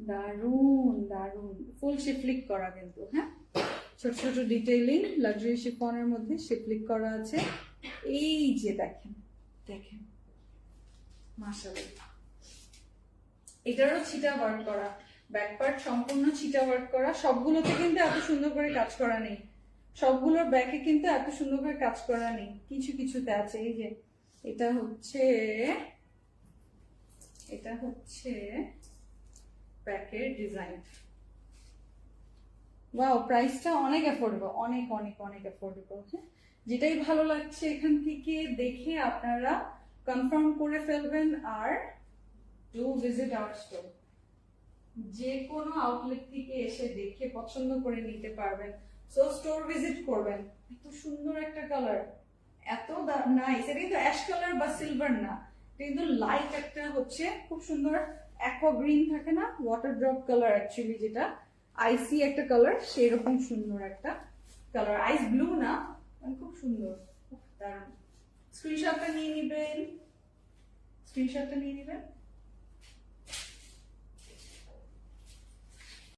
দারুন দারুন, ফুল শিফলিক করা কিন্তু, হ্যাঁ, ছোট ছোট ডিটেইলিং লাক্সারি শিফনের মধ্যে শিফলিক করা আছে। এই যে দেখেন দেখেন, মাশাআল্লাহ। এটারও ছিটা ওয়ার্ক করা, ব্যাক পার্ট সম্পূর্ণ ছিটা ওয়ার্ক করা। সবগুলোতে কিন্তু এত সুন্দর করে কাজ করা নেই, সবগুলোর ব্যাকে কিন্তু এত সুন্দর করে কাজ করা নেই, কিছু কিছুতে আছে। এই যে এটা হচ্ছে ব্যাকের ডিজাইন। ওয়াও, প্রাইসটা অনেক অ্যাফোর্ডেবল, অনেক অনেক অনেক অ্যাফোর্ডেবল। হ্যাঁ, যেটাই ভালো লাগছে এখান থেকে দেখে আপনারা কনফার্ম করে ফেলবেন। আর ডু ভিজিট আওয়ার স্টোর, যে কোনো আউটলেট থেকে এসে দেখে পছন্দ করে নিতে পারবেন। সো স্টোর ভিজিট করবেন। এত সুন্দর একটা কালার, এত নাইস। এটা কিন্তু অ্যাশ কালার বা সিলভার না, এটা কিন্তু লাইট একটা হচ্ছে খুব সুন্দর অ্যাকোয়া গ্রিন থাকে না, ওয়াটার ড্রপ কালার অ্যাকচুয়ালি, যেটা আইসি একটা কালার, সেরকম সুন্দর একটা কালার। আইস ব্লু না, মানে খুব সুন্দর, দারুণ। স্ক্রিনশটটা নিয়ে নিবেন, স্ক্রিনশটটা নিয়ে নিবেন।